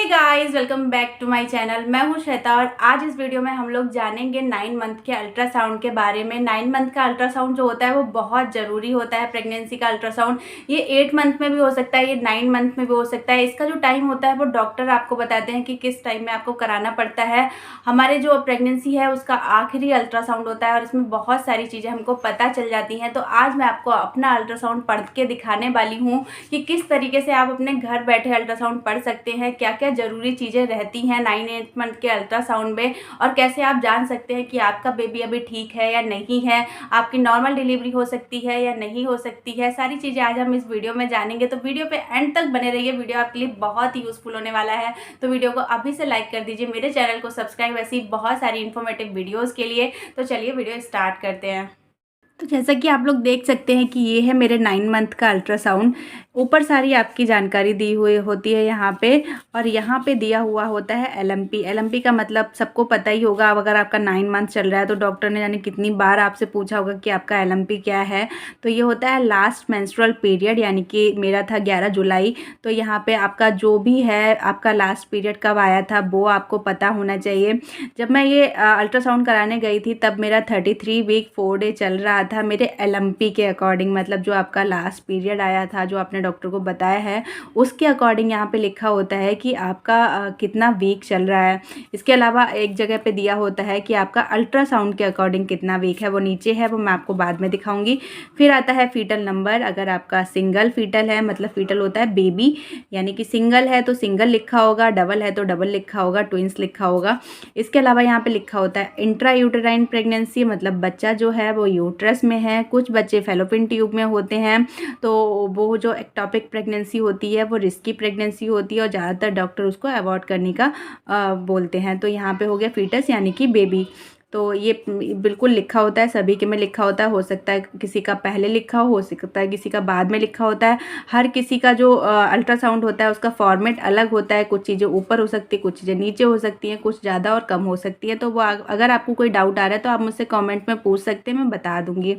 Hey guys, welcome back to my channel. मैं हूं श्वेता और आज इस वीडियो में हम लोग जानेंगे 9 मंथ के अल्ट्रासाउंड के बारे में। 9 मंथ का अल्ट्रासाउंड जो होता है वो बहुत ज़रूरी होता है। प्रेगनेंसी का अल्ट्रासाउंड ये 8 मंथ में भी हो सकता है, ये 9 मंथ में भी हो सकता है। इसका जो टाइम होता है वो डॉक्टर आपको बताते हैं कि किस टाइम में आपको कराना पड़ता है। हमारे जो प्रेगनेंसी है उसका आखिरी अल्ट्रासाउंड होता है और इसमें बहुत सारी चीज़ें हमको पता चल जाती हैं। तो आज मैं आपको अपना अल्ट्रासाउंड पढ़ के दिखाने वाली हूँ कि किस तरीके से आप अपने घर बैठे अल्ट्रासाउंड पढ़ सकते हैं, क्या क्या ज़रूरी चीज़ें रहती हैं 9-8 मंथ के अल्ट्रासाउंड में, और कैसे आप जान सकते हैं कि आपका बेबी अभी ठीक है या नहीं है, आपकी नॉर्मल डिलीवरी हो सकती है या नहीं हो सकती है। सारी चीज़ें आज हम इस वीडियो में जानेंगे, तो वीडियो पे एंड तक बने रहिए। वीडियो आपके लिए बहुत ही यूज़फुल होने वाला है, तो वीडियो को अभी से लाइक कर दीजिए, मेरे चैनल को सब्सक्राइब ऐसी बहुत सारी इन्फॉर्मेटिव वीडियोज़ के लिए। तो चलिए वीडियो स्टार्ट करते हैं। तो जैसा कि आप लोग देख सकते हैं कि ये है मेरे 9 मंथ का अल्ट्रासाउंड। ऊपर सारी आपकी जानकारी दी हुई होती है यहाँ पे, और यहाँ पे दिया हुआ होता है एलएमपी। एलएमपी का मतलब सबको पता ही होगा। अब अगर आपका 9 मंथ चल रहा है तो डॉक्टर ने जाने कितनी बार आपसे पूछा होगा कि आपका एलएमपी क्या है। तो ये होता है लास्ट मेंस्ट्रुअल पीरियड, यानी कि मेरा था 11 जुलाई। तो यहाँ पे आपका जो भी है, आपका लास्ट पीरियड कब आया था वो आपको पता होना चाहिए। जब मैं ये अल्ट्रासाउंड कराने गई थी तब मेरा 33 वीक 4 डे चल रहा था मेरे एलएमपी के अकॉर्डिंग। मतलब जो आपका लास्ट पीरियड आया था, जो आपने डॉक्टर को बताया है, उसके अकॉर्डिंग यहाँ पे लिखा होता है कि आपका कितना वीक चल रहा है। इसके अलावा एक जगह पे दिया होता है कि आपका अल्ट्रासाउंड के अकॉर्डिंग कितना वीक है, वो नीचे है, वो मैं आपको बाद में दिखाऊंगी। फिर आता है फीटल नंबर। अगर आपका सिंगल फीटल है, मतलब फीटल होता है बेबी, यानी कि सिंगल है तो सिंगल लिखा होगा, डबल है तो डबल लिखा होगा, ट्विंस लिखा होगा। इसके अलावा यहाँ पे लिखा होता है इंट्रा यूटेराइन प्रेगनेंसी, मतलब बच्चा जो है वो यूट्रस में है। कुछ बच्चे फेलोपियन ट्यूब में होते हैं, तो वो जो एक्टोपिक प्रेगनेंसी होती है वो रिस्की प्रेगनेंसी होती है और ज़्यादातर डॉक्टर उसको अवॉइड करने का बोलते हैं। तो यहाँ पे हो गया फीटस यानी कि बेबी। तो ये बिल्कुल लिखा होता है, सभी के में लिखा होता है। हो सकता है किसी का पहले लिखा हो सकता है किसी का बाद में लिखा होता है। हर किसी का जो अल्ट्रासाउंड होता है उसका फॉर्मेट अलग होता है। कुछ चीज़ें ऊपर हो सकती है, कुछ चीज़ें नीचे हो सकती हैं, कुछ ज़्यादा और कम हो सकती है। तो वो अगर आपको कोई डाउट आ रहा है तो आप मुझसे कॉमेंट में पूछ सकते हैं, मैं बता दूँगी।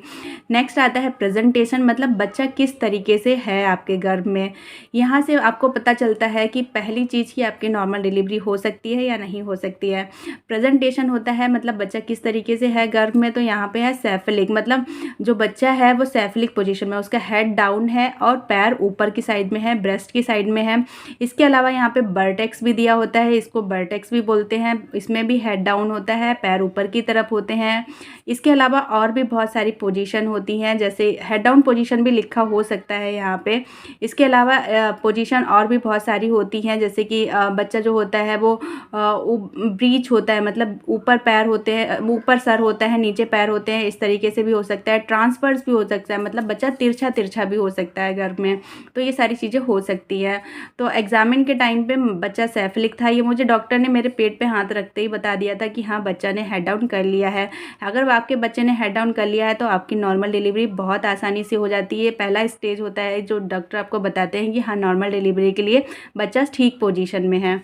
नेक्स्ट आता है प्रेजेंटेशन, मतलब बच्चा किस तरीके से है आपके गर्भ में। यहाँ से आपको पता चलता है कि पहली चीज़ की आपकी नॉर्मल डिलीवरी हो सकती है या नहीं हो सकती है। प्रेजेंटेशन होता है मतलब बच्चा किस तरीके से है गर्भ में। तो यहाँ पे है सेफलिक, मतलब जो बच्चा है वो सेफलिक पोजीशन में, उसका हेड डाउन है और पैर ऊपर की साइड में है, ब्रेस्ट की साइड में है। इसके अलावा यहाँ पे बर्टेक्स भी दिया होता है, इसको बर्टेक्स भी बोलते हैं। इसमें भी हेड डाउन होता है, पैर ऊपर की तरफ होते हैं। इसके अलावा और भी बहुत सारी पोजीशन होती हैं, जैसे हेड डाउन पोजीशन भी लिखा हो सकता है यहाँ पे। इसके अलावा पोजीशन और भी बहुत सारी होती हैं, जैसे कि बच्चा जो होता है वो ब्रीच होता है, मतलब ऊपर पैर होते हैं, ऊपर सर होता है, नीचे पैर होते हैं, इस तरीके से भी हो सकता है। ट्रांसफर्स भी हो सकता है, मतलब बच्चा तिरछा तिरछा भी हो सकता है गर्भ में। तो ये सारी चीज़ें हो सकती है। तो एग्जामिन के टाइम पे बच्चा सेफलिक था, ये मुझे डॉक्टर ने मेरे पेट पे हाथ रखते ही बता दिया था कि हाँ बच्चा ने हेड डाउन कर लिया है। अगर आपके बच्चे ने हेड डाउन कर लिया है तो आपकी नॉर्मल डिलीवरी बहुत आसानी से हो जाती है। पहला स्टेज होता है जो डॉक्टर आपको बताते हैं कि हाँ नॉर्मल डिलीवरी के लिए बच्चा ठीक पोजीशन में है।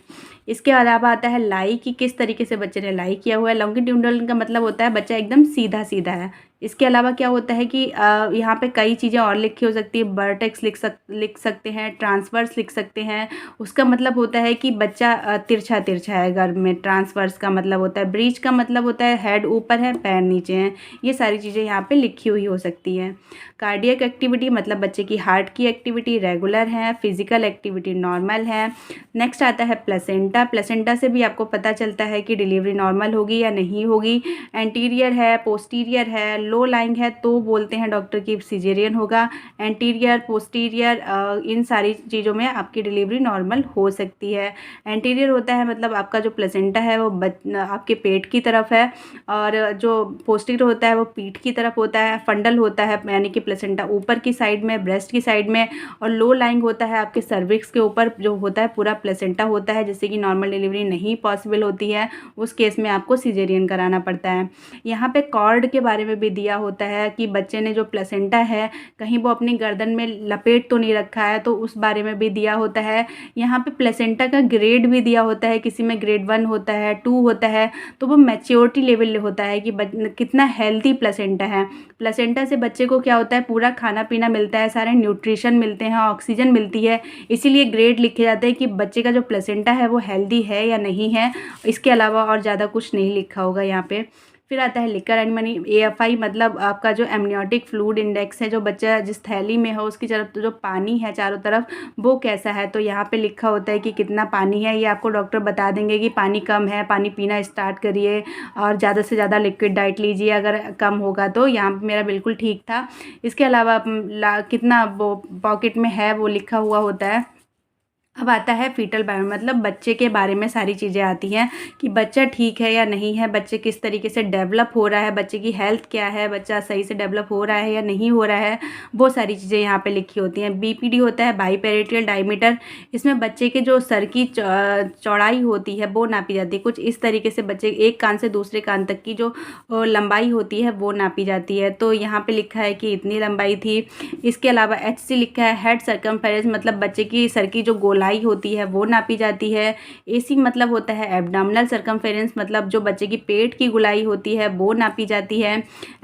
इसके अलावा आता है लाई, कि किस तरीके से बच्चे ने लाई किया हुआ है। लॉन्गिट्यूडनल का मतलब होता है बच्चा एकदम सीधा सीधा है। इसके अलावा क्या होता है कि यहाँ पे कई चीज़ें और लिखी हो सकती है। बर्टेक्स लिख सकते हैं, ट्रांसवर्स लिख सकते हैं। उसका मतलब होता है कि बच्चा तिरछा तिरछा है गर्भ में। ट्रांसवर्स का मतलब होता है, ब्रीच का मतलब होता है हेड ऊपर है पैर नीचे हैं। ये सारी चीज़ें यहाँ पे लिखी हुई हो सकती हैं। कार्डियक एक्टिविटी, मतलब बच्चे की हार्ट की एक्टिविटी रेगुलर है, फिजिकल एक्टिविटी नॉर्मल है। नेक्स्ट आता है प्लेसेंटा। प्लेसेंटा से भी आपको पता चलता है कि डिलीवरी नॉर्मल होगी या नहीं होगी। एंटीरियर है, पोस्टीरियर है, लो लाइंग है तो बोलते हैं डॉक्टर की सिजेरियन होगा। एंटीरियर, पोस्टीरियर, इन सारी चीज़ों में आपकी डिलीवरी नॉर्मल हो सकती है। एंटीरियर होता है मतलब आपका जो प्लेसेंटा है वो आपके पेट की तरफ है, और जो पोस्टीरियर होता है वो पीठ की तरफ होता है। फंडल होता है यानी कि प्लेसेंटा ऊपर की साइड में, ब्रेस्ट की साइड में, और लो लाइंग होता है आपके सर्विक्स के ऊपर जो होता है पूरा प्लेसेंटा होता है। जैसे कि नॉर्मल डिलीवरी नहीं पॉसिबल होती है, उस केस में आपको सिजेरियन कराना पड़ता है। यहाँ पे कॉर्ड के बारे में भी दिया होता है कि बच्चे ने जो प्लेसेंटा है कहीं वो अपनी गर्दन में लपेट तो नहीं रखा है, तो उस बारे में भी दिया होता है। यहाँ पे प्लेसेंटा का ग्रेड भी दिया होता है, किसी में ग्रेड 1 होता है, 2 होता है, तो वो मैच्योरिटी लेवल होता है कि कितना हेल्थी प्लेसेंटा है। प्लेसेंटा से बच्चे को क्या होता है, पूरा खाना पीना मिलता है, सारे न्यूट्रिशन मिलते हैं, ऑक्सीजन मिलती है, इसीलिए ग्रेड लिखे जाते हैं कि बच्चे का जो प्लेसेंटा है वो हेल्दी है या नहीं है। इसके अलावा और ज़्यादा कुछ नहीं लिखा होगा यहाँ पे। फिर आता है लिकर एंड मनी, AFI मतलब आपका जो एमनियोटिक फ्लूइड इंडेक्स है, जो बच्चा जिस थैली में हो उसकी तरफ तो जो पानी है चारों तरफ वो कैसा है, तो यहाँ पे लिखा होता है कि कितना पानी है। ये आपको डॉक्टर बता देंगे कि पानी कम है, पानी पीना स्टार्ट करिए और ज़्यादा से ज़्यादा लिक्विड डाइट लीजिए अगर कम होगा तो। यहाँ पे मेरा बिल्कुल ठीक था। इसके अलावा कितना वो पॉकेट में है वो लिखा हुआ होता है। अब आता है फीटल बायो, मतलब बच्चे के बारे में सारी चीज़ें आती हैं कि बच्चा ठीक है या नहीं है, बच्चे किस तरीके से डेवलप हो रहा है, बच्चे की हेल्थ क्या है, बच्चा सही से डेवलप हो रहा है या नहीं हो रहा है, वो सारी चीज़ें यहाँ पे लिखी होती हैं। BPD होता है बाईपेरिटियल डायमीटर, इसमें बच्चे के जो सर की चौड़ाई होती है वो नापी जाती है। कुछ इस तरीके से बच्चे एक कान से दूसरे कान तक की जो लंबाई होती है वो नापी जाती है, तो यहाँ पर लिखा है कि इतनी लंबाई थी। इसके अलावा HC लिखा है हेड सर्कमफेरेंस, मतलब बच्चे की सर की जो गोलाई होती है वो नापी जाती है। AC मतलब होता है एब्डोमिनल सर्कमफेरेंस, मतलब जो बच्चे की पेट की गोलाई होती है वो नापी जाती है।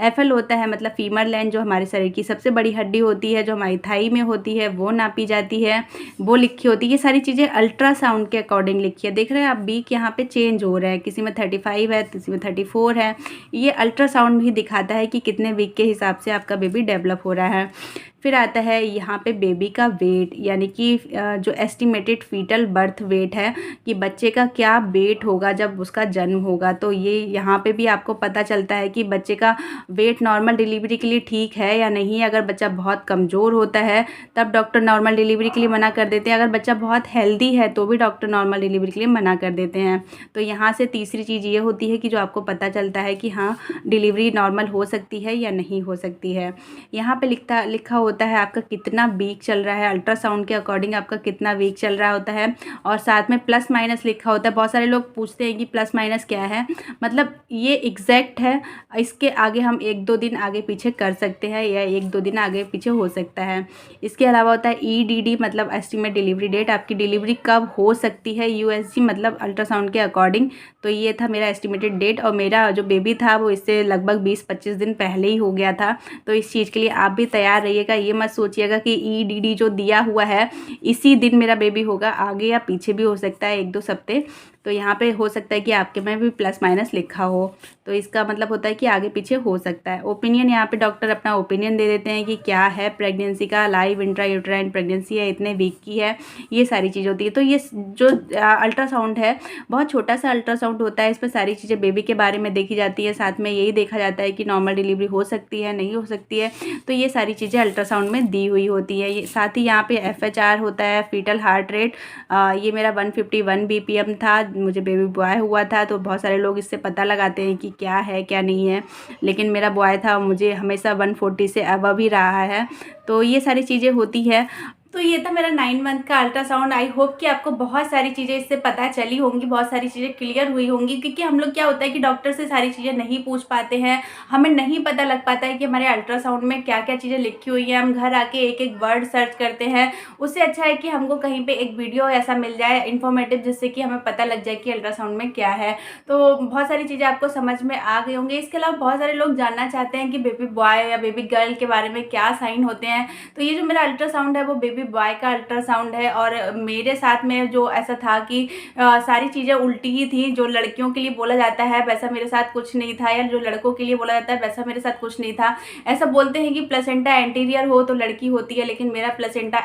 FL होता है मतलब फीमर लेंथ, जो हमारे शरीर की सबसे बड़ी हड्डी होती है, जो हमारी थाई में होती है वो नापी जाती है, वो लिखी होती है। ये सारी चीज़ें अल्ट्रासाउंड के अकॉर्डिंग लिखी है। देख रहे हैं आप बीक यहाँ पे चेंज हो रहा है, किसी में 35 है, किसी में 34 है। ये अल्ट्रासाउंड भी दिखाता है कि कितने वीक के हिसाब से आपका बेबी डेवलप हो रहा है। फिर आता है यहाँ पे बेबी का वेट, यानी कि जो एस्टिमेटेड फीटल बर्थ वेट है कि बच्चे का क्या वेट होगा जब उसका जन्म होगा, तो ये यहाँ पे भी आपको पता चलता है कि बच्चे का वेट नॉर्मल डिलीवरी के लिए ठीक है या नहीं। अगर बच्चा बहुत कमज़ोर होता है तब डॉक्टर नॉर्मल डिलीवरी के लिए मना कर देते हैं, अगर बच्चा बहुत हेल्दी है तो भी डॉक्टर नॉर्मल डिलीवरी के लिए मना कर देते हैं। तो यहाँ से तीसरी चीज़ ये होती है कि जो आपको पता चलता है कि हाँ डिलीवरी नॉर्मल हो सकती है या नहीं हो सकती है। यहाँ पे लिखा होता है आपका कितना वीक चल रहा है, अल्ट्रासाउंड के अकॉर्डिंग आपका कितना वीक चल रहा होता है, और साथ में प्लस माइनस लिखा होता है। बहुत सारे लोग पूछते हैं कि प्लस माइनस क्या है, मतलब ये एग्जैक्ट है, इसके आगे हम 1-2 दिन आगे पीछे कर सकते हैं या 1-2 दिन आगे पीछे हो सकता है। इसके अलावा होता है EDD मतलब एस्टिमेट डिलीवरी डेट, आपकी डिलीवरी कब हो सकती है, USG मतलब अल्ट्रासाउंड के अकॉर्डिंग। तो ये था मेरा एस्टिमेटेड डेट, और मेरा जो बेबी था वो इससे लगभग 20-25 दिन पहले ही हो गया था। तो इस चीज़ के लिए आप भी तैयार रहिएगा, ये मत सोचिएगा कि EDD जो दिया हुआ है इसी दिन मेरा बेबी होगा, आगे या पीछे भी हो सकता है 1-2 हफ्ते। तो यहाँ पे हो सकता है कि आपके में भी प्लस माइनस लिखा हो, तो इसका मतलब होता है कि आगे पीछे हो सकता है। ओपिनियन, यहाँ पे डॉक्टर अपना ओपिनियन दे देते हैं कि क्या है प्रेगनेंसी का, लाइव इंट्रायूटेराइन प्रेगनेंसी है, इतने वीक की है, ये सारी चीज़ होती है। तो ये जो अल्ट्रासाउंड है बहुत छोटा सा अल्ट्रासाउंड होता है, इस पर सारी चीज़ें बेबी के बारे में देखी जाती है, साथ में यही देखा जाता है कि नॉर्मल डिलीवरी हो सकती है नहीं हो सकती है, तो ये सारी चीज़ें अल्ट्रासाउंड में दी हुई होती है। ये साथ ही यहाँ पे FHR होता है फीटल हार्ट रेट, ये मेरा 151 BPM था, मुझे बेबी बॉय हुआ था। तो बहुत सारे लोग इससे पता लगाते हैं कि क्या है क्या नहीं है, लेकिन मेरा बॉय था, मुझे हमेशा 140 से अबव ही रहा है। तो ये सारी चीज़ें होती है। तो ये था मेरा 9 मंथ का अल्ट्रासाउंड। आई होप कि आपको बहुत सारी चीज़ें इससे पता चली होंगी, बहुत सारी चीज़ें क्लियर हुई होंगी, क्योंकि हम लोग क्या होता है कि डॉक्टर से सारी चीज़ें नहीं पूछ पाते हैं, हमें नहीं पता लग पाता है कि हमारे अल्ट्रासाउंड में क्या क्या चीज़ें लिखी हुई हैं। हम घर आके एक एक वर्ड सर्च करते हैं, उससे अच्छा है कि हमको कहीं पर एक वीडियो ऐसा मिल जाए इन्फॉर्मेटिव, जिससे कि हमें पता लग जाए कि अल्ट्रासाउंड में क्या है। तो बहुत सारी चीज़ें आपको समझ में आ गई होंगी। इसके अलावा बहुत सारे लोग जानना चाहते हैं कि बेबी बॉय या बेबी गर्ल के बारे में क्या साइन होते हैं। तो ये जो मेरा अल्ट्रासाउंड है वो बेबी बॉय का अल्ट्रासाउंड है, और मेरे साथ में जो ऐसा था कि सारी चीज़ें उल्टी ही थी। जो लड़कियों के लिए बोला जाता है वैसा मेरे साथ कुछ नहीं था, या जो लड़कों के लिए बोला जाता है वैसा मेरे साथ कुछ नहीं था। ऐसा बोलते हैं कि प्लेसेंटा एंटीरियर हो तो लड़की होती है, लेकिन मेरा प्लेसेंटा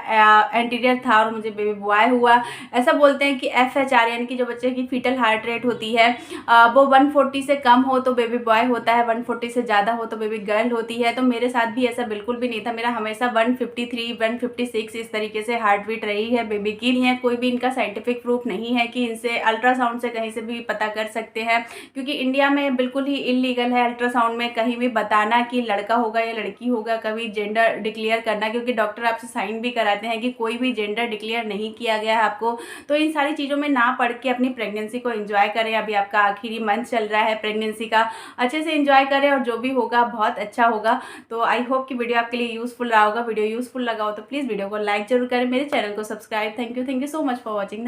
एंटीरियर था और मुझे बेबी बॉय हुआ। ऐसा बोलते हैं कि FHR यानी कि जो बच्चे की फीटल हार्ट रेट होती है वो 140 से कम हो तो बेबी बॉय होता है, 140 से ज़्यादा हो तो बेबी गर्ल होती है। तो मेरे साथ भी ऐसा बिल्कुल भी नहीं था, मेरा हमेशा 153 156 इस किस तरीके से हार्ट बीट रही है बेबी की, है कोई भी इनका साइंटिफिक प्रूफ नहीं है कि इनसे अल्ट्रासाउंड से कहीं से भी पता कर सकते हैं, क्योंकि इंडिया में बिल्कुल ही इलीगल है अल्ट्रासाउंड में कहीं भी बताना कि लड़का होगा या लड़की होगा, कभी जेंडर डिक्लेयर करना, क्योंकि डॉक्टर आपसे साइन भी कराते हैं कि कोई भी जेंडर डिक्लेयर नहीं किया गया है आपको। तो इन सारी चीज़ों में ना पढ़ के अपनी प्रेगनेंसी को एंजॉय करें। अभी आपका आखिरी मंथ चल रहा है प्रेगनेंसी का, अच्छे से एंजॉय करें और जो भी होगा बहुत अच्छा होगा। तो आई होप कि वीडियो आपके लिए यूजफुल रहा होगा। वीडियो यूजफुल लगा हो तो प्लीज़ वीडियो को लाइक जरूर करें, मेरे चैनल को subscribe. Thank you so much for watching.